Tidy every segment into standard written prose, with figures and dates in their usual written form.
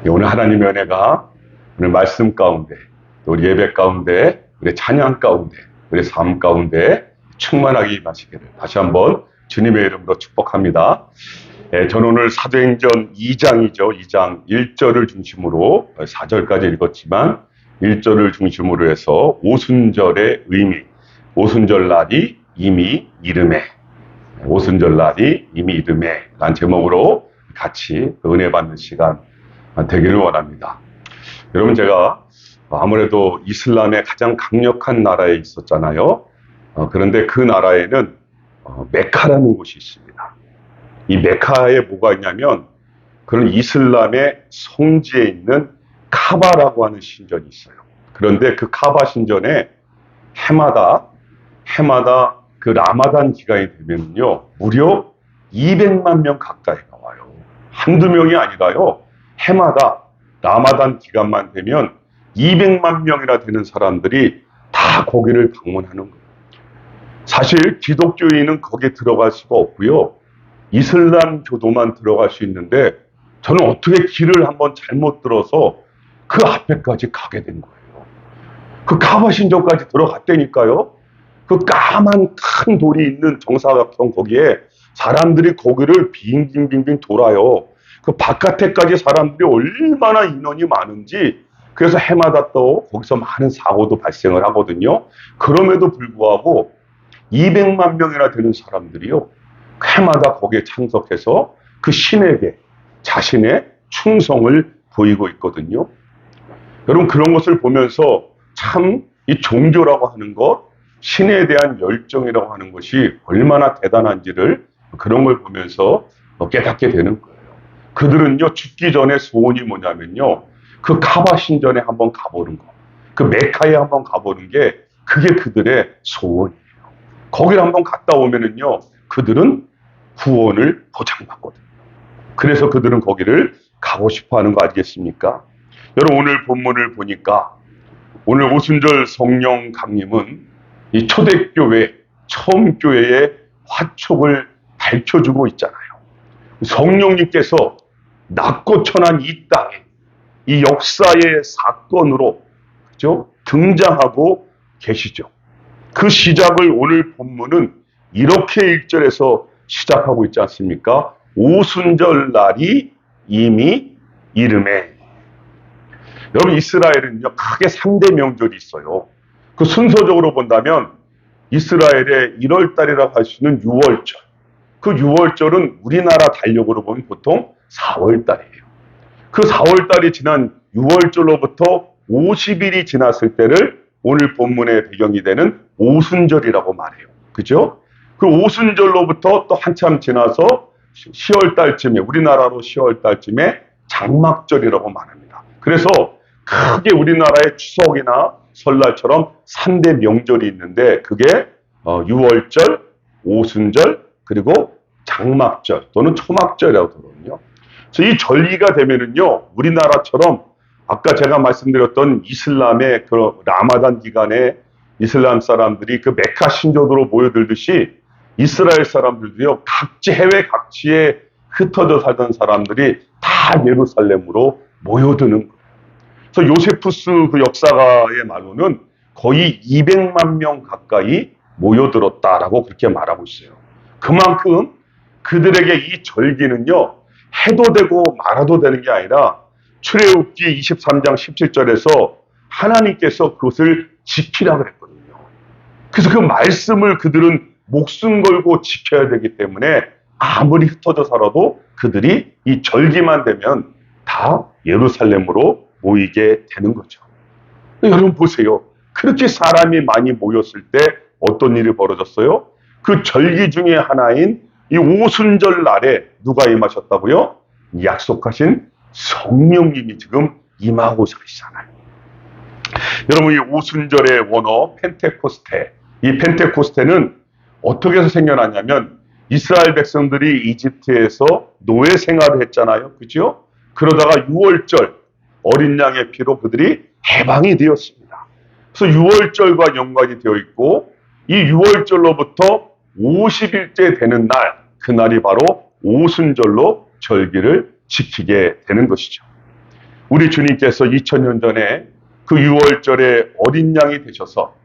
오늘 하나님의 은혜가 오늘 말씀 가운데, 우리 예배 가운데, 우리 찬양 가운데, 우리 삶 가운데 충만하게 임하시기를 다시 한번 주님의 이름으로 축복합니다. 저는 오늘 사도행전 2장이죠. 2장 1절을 중심으로 4절까지 읽었지만 1절을 중심으로 해서 오순절의 의미, 오순절날이 이미 이름에, 오순절날이 이미 이름에 라는 제목으로 같이 은혜 받는 시간 되기를 원합니다. 여러분, 제가 아무래도 이슬람의 가장 강력한 나라에 있었잖아요. 그런데 그 나라에는 메카라는 곳이 있습니다. 이 메카에 뭐가 있냐면 그런 이슬람의 성지에 있는 카바라고 하는 신전이 있어요. 그런데 그 카바 신전에 해마다 그 라마단 기간이 되면요 무려 200만 명 가까이가 와요. 한두 명이 아니라요. 해마다 라마단 기간만 되면 200만 명이나 되는 사람들이 다 거기를 방문하는 거예요. 사실 기독교인은 거기에 들어갈 수가 없고요. 이슬람 교도만 들어갈 수 있는데 저는 어떻게 길을 한번 잘못 들어서 그 앞에까지 가게 된 거예요. 그 카바 신전까지 들어갔다니까요. 그 까만 큰 돌이 있는 정사각형 거기에 사람들이 거기를 빙빙빙빙 돌아요. 그 바깥에까지 사람들이 얼마나 인원이 많은지, 그래서 해마다 또 거기서 많은 사고도 발생을 하거든요. 그럼에도 불구하고 200만 명이나 되는 사람들이요 해마다 거기에 참석해서 그 신에게 자신의 충성을 보이고 있거든요. 여러분, 그런 것을 보면서 참 이 종교라고 하는 것, 신에 대한 열정이라고 하는 것이 얼마나 대단한지를 그런 걸 보면서 깨닫게 되는 거예요. 그들은요 죽기 전에 소원이 뭐냐면요 그 카바 신전에 한번 가보는 거, 그 메카에 한번 가보는 게 그게 그들의 소원이에요. 거기를 한번 갔다 오면은요 그들은 구원을 보장받거든요. 그래서 그들은 거기를 가고 싶어 하는 거 아니겠습니까? 여러분, 오늘 본문을 보니까 오늘 오순절 성령 강림은 이 초대교회, 처음 교회의 화촉을 밝혀주고 있잖아요. 성령님께서 낮고 천한 이 땅에 이 역사의 사건으로, 그죠? 등장하고 계시죠. 그 시작을 오늘 본문은 이렇게 1절에서 시작하고 있지 않습니까? 오순절 날이 이미 이름에. 여러분, 이스라엘은요 크게 3대 명절이 있어요. 그 순서적으로 본다면 이스라엘의 1월달이라고 할 수 있는 6월절, 그 6월절은 우리나라 달력으로 보면 보통 4월달이에요. 그 4월달이 지난 6월절로부터 50일이 지났을 때를 오늘 본문의 배경이 되는 오순절이라고 말해요. 그죠? 그 오순절로부터 또 한참 지나서 10월달쯤에, 우리나라로 10월달쯤에 장막절이라고 말합니다. 그래서 크게 우리나라의 추석이나 설날처럼 3대 명절이 있는데 그게 6월절, 오순절, 그리고 장막절 또는 초막절이라고 그러거든요. 그래서 이 절기가 되면은요 우리나라처럼 아까 제가 말씀드렸던 이슬람의 그 라마단 기간에 이슬람 사람들이 그 메카 신전으로 모여들듯이 이스라엘 사람들도요 해외 각지에 흩어져 살던 사람들이 다 예루살렘으로 모여드는 거예요. 그래서 요세푸스 그 역사가의 말로는 거의 200만 명 가까이 모여들었다라고 그렇게 말하고 있어요. 그만큼 그들에게 이 절기는요 해도 되고 말아도 되는 게 아니라 출애굽기 23장 17절에서 하나님께서 그것을 지키라 그랬거든요. 그래서 그 말씀을 그들은 목숨 걸고 지켜야 되기 때문에 아무리 흩어져 살아도 그들이 이 절기만 되면 다 예루살렘으로 모이게 되는 거죠. 여러분 보세요. 그렇게 사람이 많이 모였을 때 어떤 일이 벌어졌어요? 그 절기 중에 하나인 이 오순절 날에 누가 임하셨다고요? 약속하신 성령님이 지금 임하고 계시잖아요. 여러분, 이 오순절의 원어 펜테코스테, 이 펜테코스테는 어떻게 해서 생겨났냐면 이스라엘 백성들이 이집트에서 노예 생활을 했잖아요. 그죠? 그러다가 6월절 어린 양의 피로 그들이 해방이 되었습니다. 그래서 6월절과 연관이 되어 있고 이 6월절로부터 50일째 되는 날, 그날이 바로 오순절로 절기를 지키게 되는 것이죠. 우리 주님께서 2000년 전에 그 6월절에 어린 양이 되셔서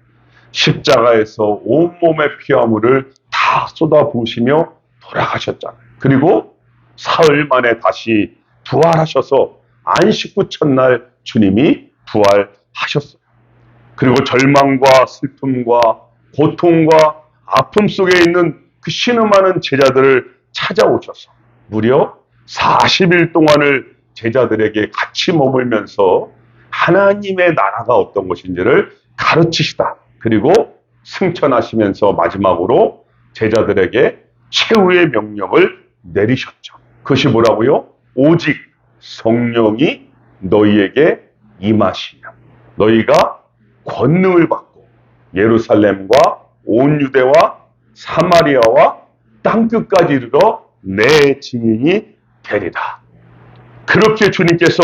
십자가에서 온몸의 피화물을 다 쏟아부으시며 돌아가셨잖아요. 그리고 사흘 만에 다시 부활하셔서 안식 후 첫날 주님이 부활하셨어요. 그리고 절망과 슬픔과 고통과 아픔 속에 있는 그 신음하는 제자들을 찾아오셔서 무려 40일 동안을 제자들에게 같이 머물면서 하나님의 나라가 어떤 것인지를 가르치시다. 그리고 승천하시면서 마지막으로 제자들에게 최후의 명령을 내리셨죠. 그것이 뭐라고요? 오직 성령이 너희에게 임하시면 너희가 권능을 받고 예루살렘과 온 유대와 사마리아와 땅끝까지 이르러 내 증인이 되리라. 그렇게 주님께서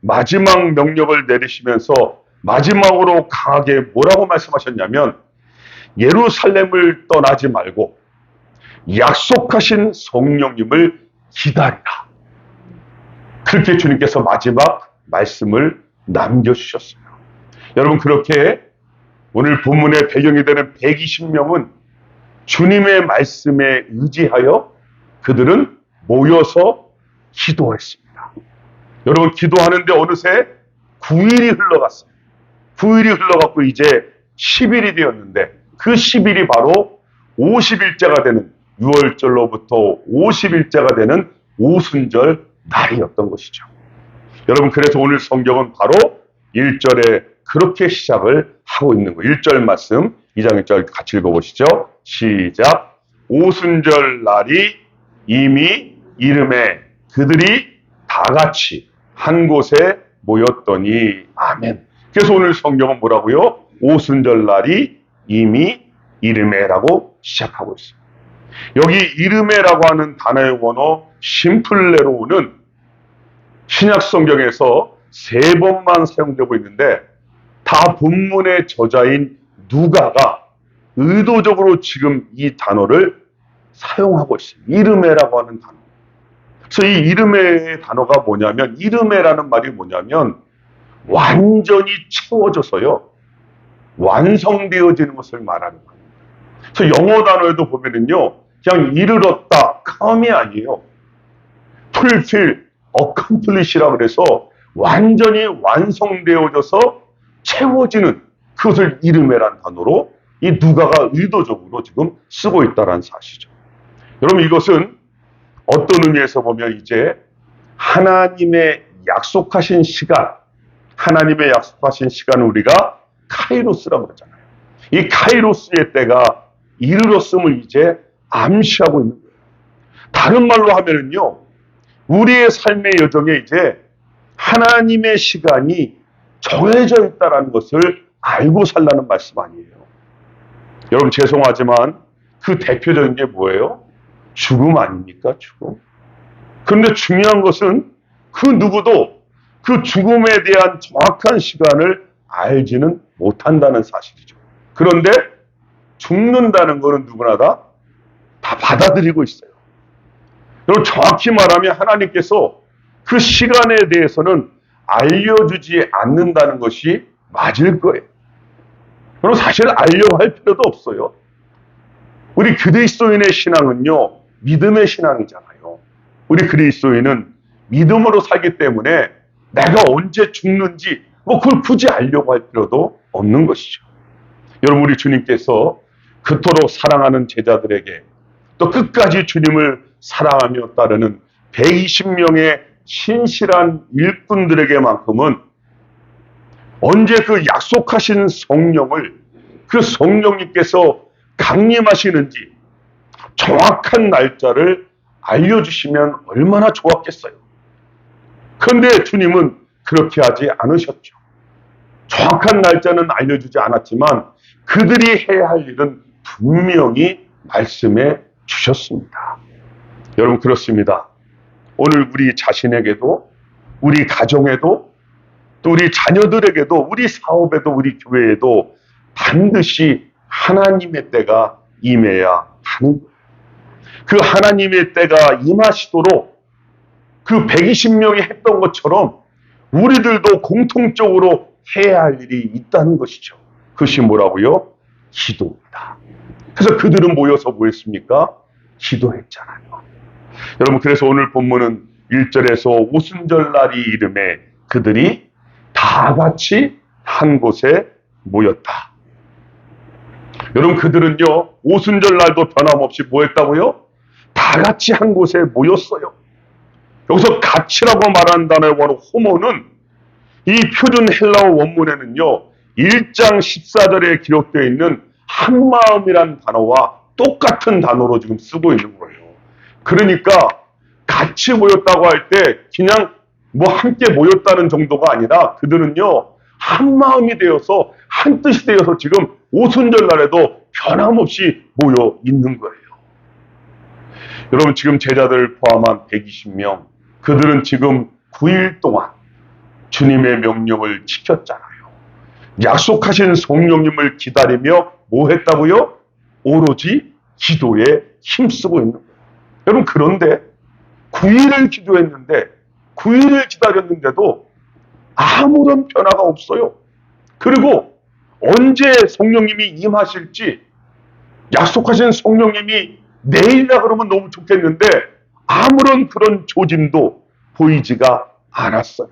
마지막 명령을 내리시면서 마지막으로 강하게 뭐라고 말씀하셨냐면 예루살렘을 떠나지 말고 약속하신 성령님을 기다리라. 그렇게 주님께서 마지막 말씀을 남겨주셨어요. 여러분, 그렇게 오늘 본문의 배경이 되는 120명은 주님의 말씀에 의지하여 그들은 모여서 기도했습니다. 여러분, 기도하는데 어느새 9일이 흘러갔어요. 9일이 흘러갔고 이제 10일이 되었는데 그 10일이 바로 50일째가 되는 6월절로부터 50일째가 되는 오순절 날이었던 것이죠. 여러분, 그래서 오늘 성경은 바로 1절에 그렇게 시작을 하고 있는 거예요. 1절 말씀 2장 1절 같이 읽어보시죠. 시작. 오순절 날이 이미 이름에 그들이 다 같이 한 곳에 모였더니 아멘. 그래서 오늘 성경은 뭐라고요? 오순절 날이 이미 이름에라고 시작하고 있어요. 여기 이름에라고 하는 단어의 원어 심플레로우는 신약 성경에서 3번만 사용되고 있는데 다 본문의 저자인 누가가 의도적으로 지금 이 단어를 사용하고 있어요. 이름에라고 하는 단어. 그래서 이 이름의 단어가 뭐냐면 이름에라는 말이 뭐냐면 완전히 채워져서요. 완성되어지는 것을 말하는 거예요. 그래서 영어 단어에도 보면은요. 그냥 이르렀다, come이 아니에요. fulfill, accomplish라고 그래서 완전히 완성되어져서 채워지는 그것을 이름에란 단어로 이 누가가 의도적으로 지금 쓰고 있다는 사실이죠. 여러분, 이것은 어떤 의미에서 보면 이제 하나님의 약속하신 시간, 하나님의 약속하신 시간을 우리가 카이로스라고 그러잖아요. 이 카이로스의 때가 이르렀음을 이제 암시하고 있는 거예요. 다른 말로 하면은요, 우리의 삶의 여정에 이제 하나님의 시간이 정해져 있다는 것을 알고 살라는 말씀 아니에요. 여러분, 죄송하지만 그 대표적인 게 뭐예요? 죽음 아닙니까? 죽음. 그런데 중요한 것은 그 누구도 그 죽음에 대한 정확한 시간을 알지는 못한다는 사실이죠. 그런데 죽는다는 것은 누구나 다 받아들이고 있어요. 여러분, 정확히 말하면 하나님께서 그 시간에 대해서는 알려주지 않는다는 것이 맞을 거예요. 여러분, 사실 알려고 할 필요도 없어요. 우리 그리스도인의 신앙은요, 믿음의 신앙이잖아요. 우리 그리스도인은 믿음으로 살기 때문에 내가 언제 죽는지 그걸 굳이 알려고 할 필요도 없는 것이죠. 여러분, 우리 주님께서 그토록 사랑하는 제자들에게 또 끝까지 주님을 사랑하며 따르는 120명의 신실한 일꾼들에게만큼은 언제 그 약속하신 성령을 그 성령님께서 강림하시는지 정확한 날짜를 알려주시면 얼마나 좋았겠어요. 그런데 주님은 그렇게 하지 않으셨죠. 정확한 날짜는 알려주지 않았지만 그들이 해야 할 일은 분명히 말씀해 주셨습니다. 여러분, 그렇습니다. 오늘 우리 자신에게도 우리 가정에도 또 우리 자녀들에게도 우리 사업에도 우리 교회에도 반드시 하나님의 때가 임해야 하는 거예요. 그 하나님의 때가 임하시도록 그 120명이 했던 것처럼 우리들도 공통적으로 해야 할 일이 있다는 것이죠. 그것이 뭐라고요? 기도입니다. 그래서 그들은 모여서 뭐 했습니까? 기도했잖아요. 여러분, 그래서 오늘 본문은 1절에서 오순절날이 이름에 그들이 다 같이 한 곳에 모였다. 여러분, 그들은요, 오순절날도 변함없이 뭐 했다고요? 다 같이 한 곳에 모였어요. 여기서 같이라고 말하는 단어의 원어 호모는 이 표준 헬라어 원문에는요, 1장 14절에 기록되어 있는 한마음이란 단어와 똑같은 단어로 지금 쓰고 있는 거예요. 그러니까 같이 모였다고 할 때 그냥 뭐 함께 모였다는 정도가 아니라 그들은요, 한마음이 되어서 한뜻이 되어서 지금 오순절 날에도 변함없이 모여 있는 거예요. 여러분, 지금 제자들 포함한 120명, 그들은 지금 9일 동안 주님의 명령을 지켰잖아요. 약속하신 성령님을 기다리며 뭐 했다고요? 오로지 기도에 힘쓰고 있는 거예요. 여러분, 그런데 9일을 기도했는데 9일을 기다렸는데도 아무런 변화가 없어요. 그리고 언제 성령님이 임하실지, 약속하신 성령님이 내일이라 그러면 너무 좋겠는데 아무런 그런 조짐도 보이지가 않았어요.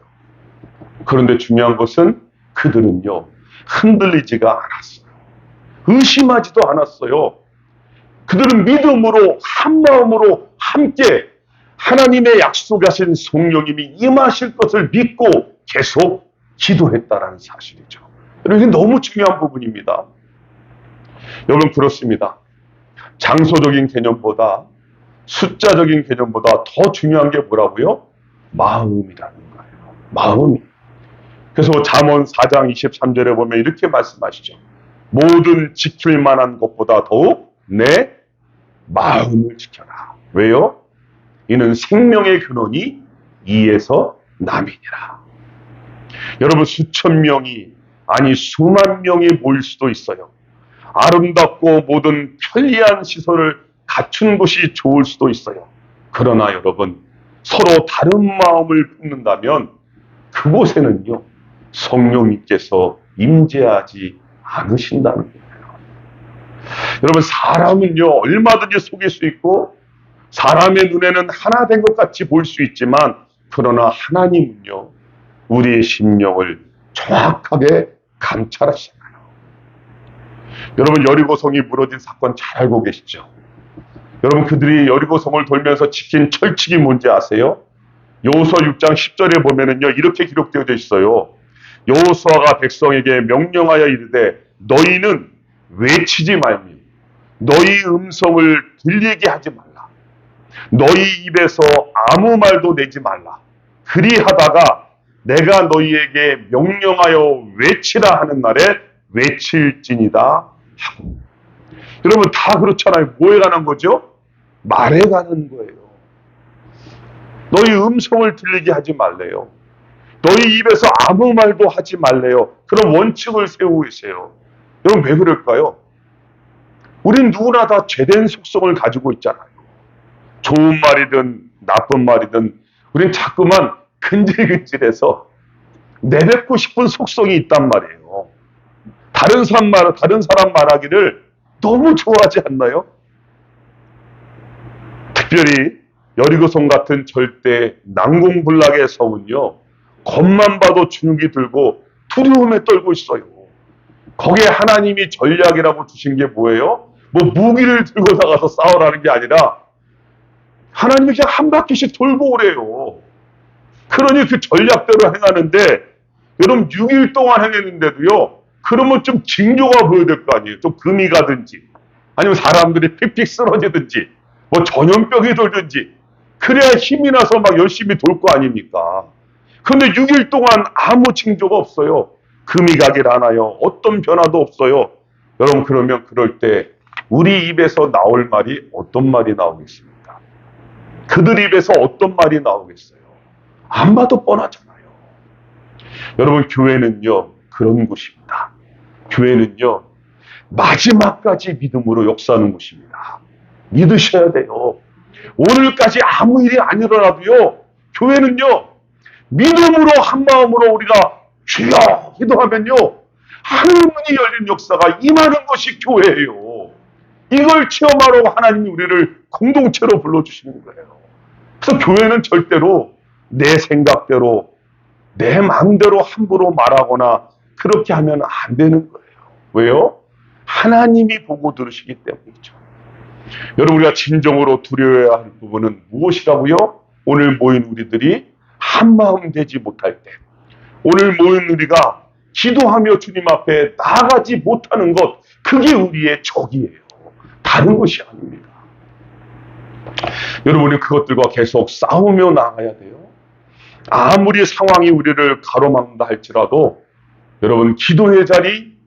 그런데 중요한 것은 그들은요, 흔들리지가 않았어요. 의심하지도 않았어요. 그들은 믿음으로 한마음으로 함께 하나님의 약속하신 성령님이 임하실 것을 믿고 계속 기도했다라는 사실이죠. 여러분, 이게 너무 중요한 부분입니다. 여러분, 그렇습니다. 장소적인 개념보다, 숫자적인 개념보다 더 중요한 게 뭐라고요? 마음이라는 거예요. 마음이. 그래서 잠언 4장 23절에 보면 이렇게 말씀하시죠. 모든 지킬 만한 것보다 더욱 내 마음을 지켜라. 왜요? 이는 생명의 근원이 이에서 남이니라. 여러분, 수천 명이, 아니 수만 명이 모일 수도 있어요. 아름답고 모든 편리한 시설을 갖춘 곳이 좋을 수도 있어요. 그러나 여러분, 서로 다른 마음을 품는다면 그곳에는요, 성령님께서 임재하지 않으신다는 거예요. 여러분, 사람은요, 얼마든지 속일 수 있고 사람의 눈에는 하나 된 것 같이 보일 수 있지만, 그러나 하나님은요, 우리의 심령을 정확하게 감찰하시잖아요. 여러분, 여리고성이 무너진 사건 잘 알고 계시죠? 여러분, 그들이 여리고성을 돌면서 지킨 철칙이 뭔지 아세요? 여호수아 6장 10절에 보면은요, 이렇게 기록되어 있어요. 여호수아가 백성에게 명령하여 이르되 너희는 외치지 말며 너희 음성을 들리게 하지 말라. 너희 입에서 아무 말도 내지 말라. 그리하다가 내가 너희에게 명령하여 외치라 하는 날에 외칠지니다 하고. 여러분, 다 그렇잖아요. 뭐에 관한 거죠? 말에 관한 거예요. 너희 음성을 들리게 하지 말래요. 너희 입에서 아무 말도 하지 말래요. 그런 원칙을 세우고 계세요. 여러분, 왜 그럴까요? 우린 누구나 다 죄된 속성을 가지고 있잖아요. 좋은 말이든 나쁜 말이든 우린 자꾸만 근질근질해서 내뱉고 싶은 속성이 있단 말이에요. 다른 사람 말하기를 너무 좋아하지 않나요? 특별히 여리고성 같은 절대 난공불락의 성은요, 겉만 봐도 주눅이 들고 두려움에 떨고 있어요. 거기에 하나님이 전략이라고 주신 게 뭐예요? 뭐 무기를 들고 나가서 싸우라는 게 아니라 하나님이 그냥 한 바퀴씩 돌고 오래요. 그러니 그 전략대로 행하는데, 여러분 6일 동안 행했는데도요, 그러면 좀 징조가 보여야 될 거 아니에요. 좀 금이 가든지, 아니면 사람들이 픽픽 쓰러지든지, 뭐 전염병이 돌든지, 그래야 힘이 나서 막 열심히 돌 거 아닙니까? 그런데 6일 동안 아무 징조가 없어요. 금이 가길 하나요? 어떤 변화도 없어요. 여러분, 그러면 그럴 때 우리 입에서 나올 말이 어떤 말이 나오겠습니까? 그들 입에서 어떤 말이 나오겠어요? 안 봐도 뻔하잖아요. 여러분, 교회는요, 그런 곳입니다. 교회는요, 마지막까지 믿음으로 역사하는 곳입니다. 믿으셔야 돼요. 오늘까지 아무 일이 안 일어나도요, 교회는요, 믿음으로 한 마음으로 우리가 주여 기도하면요, 하늘문이 열린 역사가 임하는 것이 교회예요. 이걸 체험하러 하나님이 우리를 공동체로 불러주시는 거예요. 그래서 교회는 절대로 내 생각대로 내 마음대로 함부로 말하거나 그렇게 하면 안 되는 거예요. 왜요? 하나님이 보고 들으시기 때문이죠. 여러분, 우리가 진정으로 두려워해야 할 부분은 무엇이라고요? 오늘 모인 우리들이 한마음 되지 못할 때, 오늘 모인 우리가 기도하며 주님 앞에 나아가지 못하는 것, 그게 우리의 적이에요. 다른 것이 아닙니다. 여러분이 그것들과 계속 싸우며 나아가야 돼요. 아무리 상황이 우리를 가로막는다 할지라도 여러분, 기도의 자리,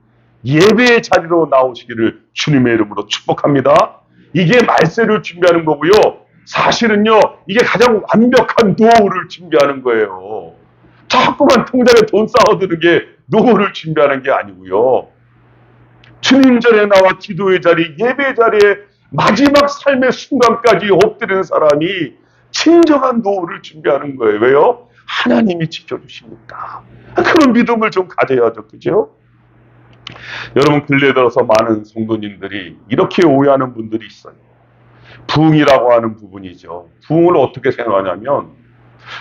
예배의 자리로 나오시기를 주님의 이름으로 축복합니다. 이게 말세를 준비하는 거고요. 사실은요, 이게 가장 완벽한 노후를 준비하는 거예요. 자꾸만 통장에 돈 쌓아두는 게 노후를 준비하는 게 아니고요. 주님 전에 나와 기도의 자리, 예배의 자리에 마지막 삶의 순간까지 엎드리는 사람이 진정한 노후를 준비하는 거예요. 왜요? 하나님이 지켜주시니까. 그런 믿음을 좀 가져야죠. 그죠? 여러분, 근래 들어서 많은 성도님들이 이렇게 오해하는 분들이 있어요. 부흥이라고 하는 부분이죠. 부흥을 어떻게 생각하냐면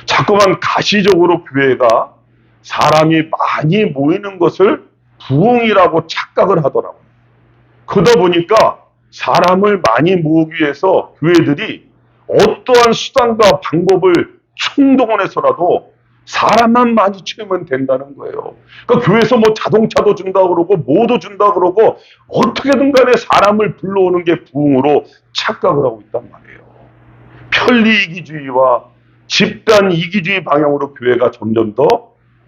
자꾸만 가시적으로 교회가 사람이 많이 모이는 것을 부흥이라고 착각을 하더라고요. 그러다 보니까 사람을 많이 모으기 위해서 교회들이 어떠한 수단과 방법을 총동원해서라도 사람만 많이 채우면 된다는 거예요. 그러니까 교회에서 뭐 자동차도 준다 그러고 뭐도 준다 그러고 어떻게든 간에 사람을 불러오는 게 부흥으로 착각을 하고 있단 말이에요. 편리이기주의와 집단 이기주의 방향으로 교회가 점점 더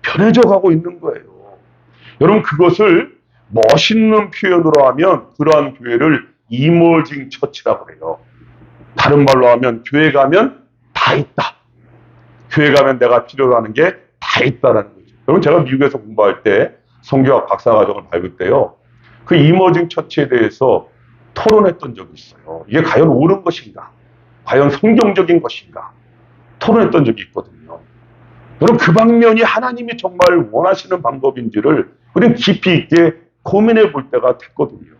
변해져 가고 있는 거예요. 여러분, 그것을 멋있는 표현으로 하면 그러한 교회를 이머징 처치라고 해요. 다른 말로 하면 교회 가면 다 있다. 교회 가면 내가 필요로 하는 게 다 있다라는 거죠. 여러분, 제가 미국에서 공부할 때 성경학 박사과정을 밟을 때요, 그 이머징 처치에 대해서 토론했던 적이 있어요. 이게 과연 옳은 것인가? 과연 성경적인 것인가? 토론했던 적이 있거든요. 여러분, 그 방면이 하나님이 정말 원하시는 방법인지를 우리는 깊이 있게 고민해 볼 때가 됐거든요.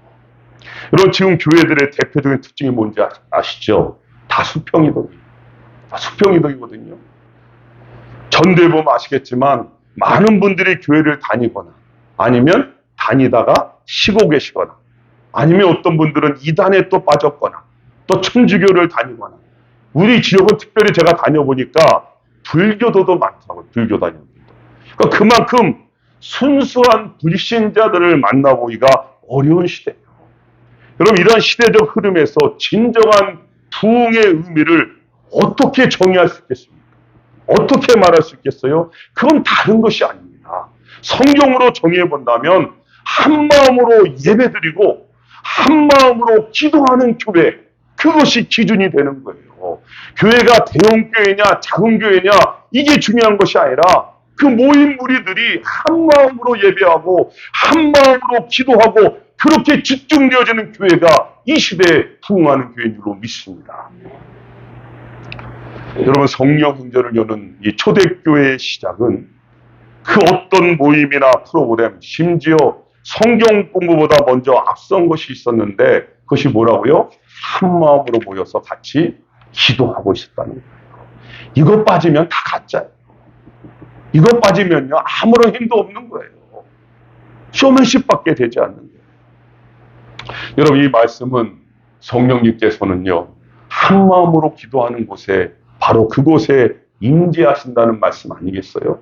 여러분, 지금 교회들의 대표적인 특징이 뭔지 아시죠? 다 수평이동이에요. 다 수평이동이거든요. 전도에 보면 아시겠지만 많은 분들이 교회를 다니거나 아니면 다니다가 쉬고 계시거나 아니면 어떤 분들은 이단에 또 빠졌거나 또 천주교를 다니거나, 우리 지역은 특별히 제가 다녀보니까 불교도도 많더라고요. 불교 다니는 분도. 그러니까 그만큼 순수한 불신자들을 만나보기가 어려운 시대예요. 여러분, 이런 시대적 흐름에서 진정한 부흥의 의미를 어떻게 정의할 수 있겠습니까? 어떻게 말할 수 있겠어요? 그건 다른 것이 아닙니다. 성경으로 정의해 본다면 한 마음으로 예배드리고 한 마음으로 기도하는 교회, 그것이 기준이 되는 거예요. 교회가 대형 교회냐 작은 교회냐 이게 중요한 것이 아니라 그 모인 무리들이 한 마음으로 예배하고 한 마음으로 기도하고 그렇게 집중되어지는 교회가 이 시대에 부흥하는 교회인 줄로 믿습니다. 여러분, 성령 행전을 여는 이 초대교회의 시작은 그 어떤 모임이나 프로그램, 심지어 성경 공부보다 먼저 앞선 것이 있었는데 그것이 뭐라고요? 한 마음으로 모여서 같이 기도하고 있었다는 거예요. 이거 빠지면 다 가짜예요. 이거 빠지면요 아무런 힘도 없는 거예요. 쇼맨십밖에 되지 않는 거예요. 여러분, 이 말씀은 성령님께서는요 한 마음으로 기도하는 곳에 바로 그곳에 임재하신다는 말씀 아니겠어요?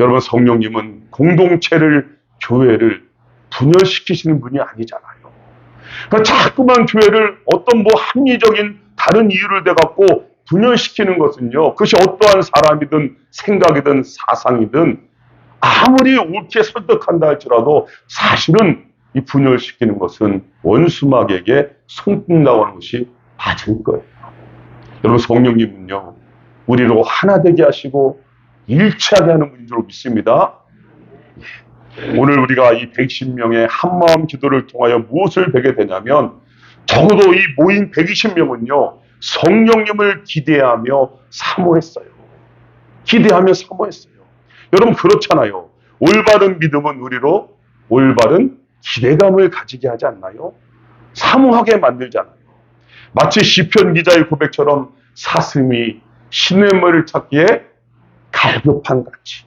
여러분, 성령님은 공동체를, 교회를 분열시키시는 분이 아니잖아요. 그러니까 자꾸만 교회를 어떤 뭐 합리적인 다른 이유를 대갖고 분열시키는 것은요, 그것이 어떠한 사람이든 생각이든 사상이든 아무리 옳게 설득한다 할지라도 사실은 이 분열시키는 것은 원수막에게 손등다고 하는 것이 맞은 거예요. 여러분, 성령님은요 우리로 하나 되게 하시고 일치하게 하는 분인 줄 믿습니다. 오늘 우리가 이 120명의 한마음 기도를 통하여 무엇을 배게 되냐면, 적어도 이 모인 120명은요 성령님을 기대하며 사모했어요. 기대하며 사모했어요. 여러분 그렇잖아요. 올바른 믿음은 우리로 올바른 기대감을 가지게 하지 않나요? 사모하게 만들잖아요. 마치 시편 기자의 고백처럼 사슴이 시냇물을 찾기에 갈급한 같이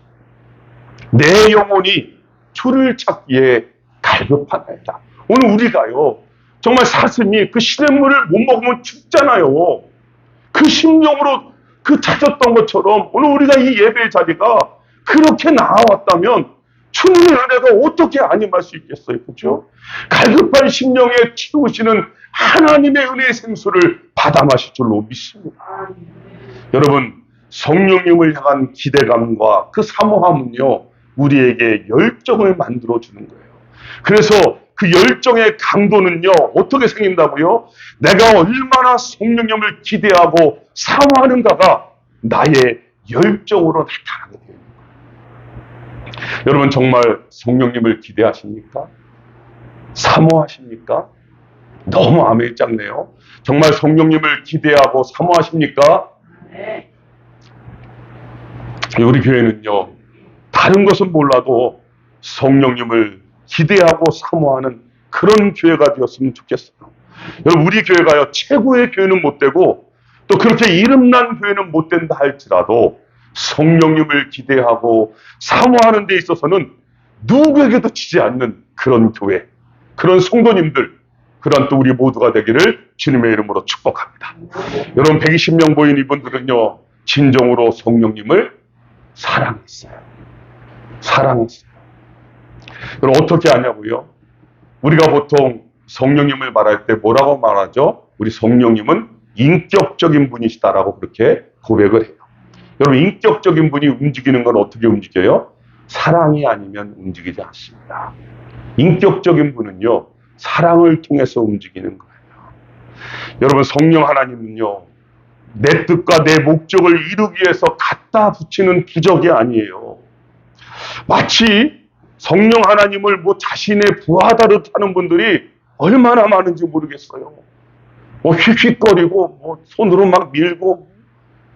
내 영혼이 주를 찾기에 갈급하나이다. 오늘 우리가요 정말 사슴이 그 시냇물을 못 먹으면 죽잖아요. 그 심령으로 그 찾았던 것처럼 오늘 우리가 이 예배 자리가 그렇게 나아왔다면 주님의 은혜가 어떻게 안 임할 수 있겠어요? 그렇죠? 갈급한 심령에 채우시는 하나님의 은혜의 생수를 받아 마실 줄로 믿습니다. 여러분 성령님을 향한 기대감과 그 사모함은요 우리에게 열정을 만들어주는 거예요. 그래서 그 열정의 강도는요 어떻게 생긴다고요? 내가 얼마나 성령님을 기대하고 사모하는가가 나의 열정으로 나타나게 됩니다. 여러분 정말 성령님을 기대하십니까? 사모하십니까? 너무 아멘이 작네요. 정말 성령님을 기대하고 사모하십니까? 네. 우리 교회는요 다른 것은 몰라도 성령님을 기대하고 사모하는 그런 교회가 되었으면 좋겠어요. 여러분 우리 교회가요 최고의 교회는 못 되고 또 그렇게 이름난 교회는 못 된다 할지라도 성령님을 기대하고 사모하는 데 있어서는 누구에게도 지지 않는 그런 교회, 그런 성도님들, 그런 또 우리 모두가 되기를 주님의 이름으로 축복합니다. 여러분 120명 모인 이분들은요 진정으로 성령님을 사랑했어요. 사랑했어요. 여러분 어떻게 하냐고요? 우리가 보통 성령님을 말할 때 뭐라고 말하죠? 우리 성령님은 인격적인 분이시다라고 그렇게 고백을 해요. 여러분 인격적인 분이 움직이는 건 어떻게 움직여요? 사랑이 아니면 움직이지 않습니다. 인격적인 분은요 사랑을 통해서 움직이는 거예요. 여러분 성령 하나님은요 내 뜻과 내 목적을 이루기 위해서 갖다 붙이는 부적이 아니에요. 마치 성령 하나님을 뭐 자신의 부하다듯 하는 분들이 얼마나 많은지 모르겠어요. 뭐 휙휙거리고 뭐 손으로 막 밀고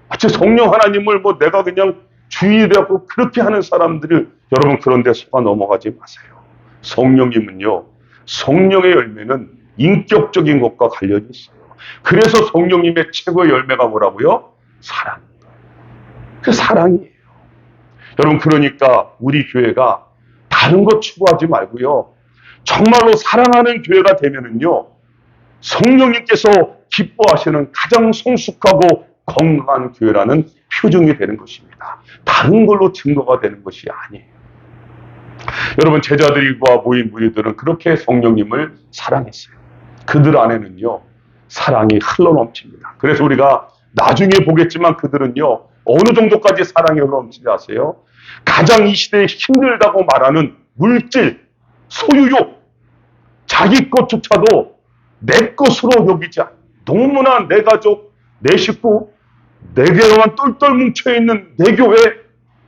마치 성령 하나님을 뭐 내가 그냥 주의되고 그렇게 하는 사람들을 여러분 그런 데 속아 넘어가지 마세요. 성령님은요 성령의 열매는 인격적인 것과 관련이 있어요. 그래서 성령님의 최고의 열매가 뭐라고요? 사랑. 그 사랑이에요. 여러분 그러니까 우리 교회가 다른 것 추구하지 말고요. 정말로 사랑하는 교회가 되면은요. 성령님께서 기뻐하시는 가장 성숙하고 건강한 교회라는 표징이 되는 것입니다. 다른 걸로 증거가 되는 것이 아니에요. 여러분 제자들과 모인 무리들은 그렇게 성령님을 사랑했어요. 그들 안에는요. 사랑이 흘러넘칩니다. 그래서 우리가 나중에 보겠지만 그들은요. 어느 정도까지 사랑이 흘러넘치지 아세요? 가장 이 시대에 힘들다고 말하는 물질, 소유욕, 자기 것조차도 내 것으로 여기지 않아요. 너무나 내 가족, 내 식구, 내게만 똘똘 뭉쳐있는 내 교회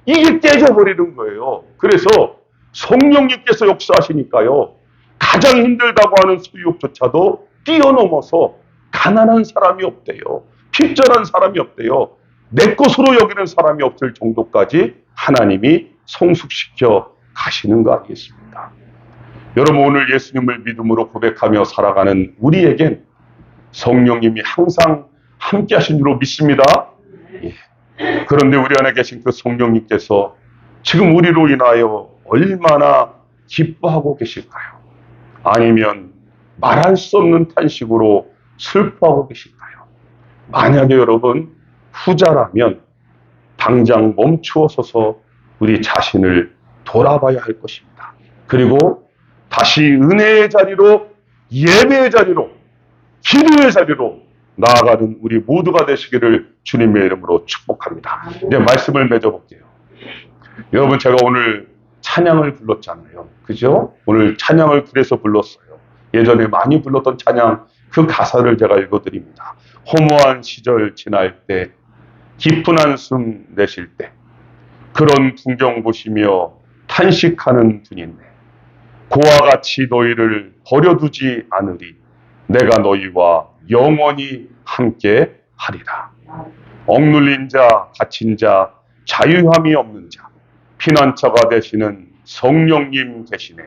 이게 깨져버리는 거예요. 그래서 성령님께서 역사하시니까요. 가장 힘들다고 하는 소유욕조차도 뛰어넘어서 가난한 사람이 없대요. 핍절한 사람이 없대요. 내 것으로 여기는 사람이 없을 정도까지 하나님이 성숙시켜 가시는 거 아니겠습니까? 여러분 오늘 예수님을 믿음으로 고백하며 살아가는 우리에겐 성령님이 항상 함께 하신 줄로 믿습니다. 예. 그런데 우리 안에 계신 그 성령님께서 지금 우리로 인하여 얼마나 기뻐하고 계실까요? 아니면 말할 수 없는 탄식으로 슬퍼하고 계실까요? 만약에 여러분 후자라면 당장 멈추어서서 우리 자신을 돌아봐야 할 것입니다. 그리고 다시 은혜의 자리로, 예배의 자리로, 기도의 자리로 나아가는 우리 모두가 되시기를 주님의 이름으로 축복합니다. 이제 말씀을 맺어볼게요. 여러분 제가 오늘 찬양을 불렀잖아요. 그죠? 오늘 찬양을 그래서 불렀어요. 예전에 많이 불렀던 찬양 그 가사를 제가 읽어드립니다. 허무한 시절 지날 때, 깊은 한숨 내쉴 때, 그런 풍경 보시며 탄식하는 분인데 고와 같이 너희를 버려두지 않으리. 내가 너희와 영원히 함께 하리라. 억눌린 자, 갇힌 자, 자유함이 없는 자, 피난처가 되시는 성령님 계시네.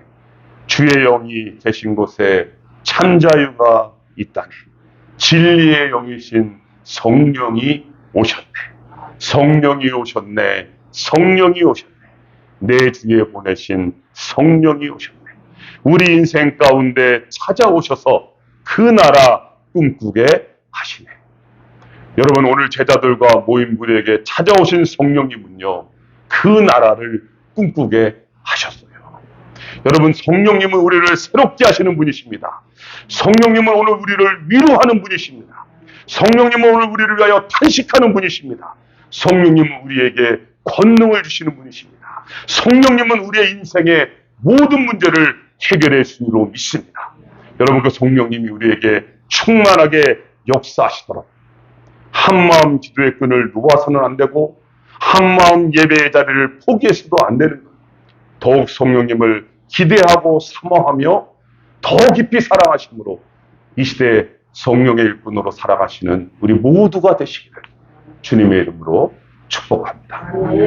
주의 영이 계신 곳에 참자유가 있다네. 진리의 영이신 성령이 오셨네. 성령이 오셨네. 성령이 오셨네. 내 주에 보내신 성령이 오셨네. 우리 인생 가운데 찾아오셔서 그 나라 꿈꾸게 하시네. 여러분, 오늘 제자들과 모임부리에게 찾아오신 성령님은요, 그 나라를 꿈꾸게 하셨어요. 여러분, 성령님은 우리를 새롭게 하시는 분이십니다. 성령님은 오늘 우리를 위로하는 분이십니다. 성령님은 오늘 우리를 위하여 탄식하는 분이십니다. 성령님은 우리에게 권능을 주시는 분이십니다. 성령님은 우리의 인생의 모든 문제를 해결해 주시리로 믿습니다. 여러분, 그 성령님이 우리에게 충만하게 역사하시도록 한마음 기도의 끈을 놓아서는 안 되고 한마음 예배의 자리를 포기해서도 안 되는 것. 더욱 성령님을 기대하고 사모하며 더 깊이 사랑하심으로 이 시대에 성령의 일꾼으로 살아가시는 우리 모두가 되시기를 주님의 이름으로 축복합니다.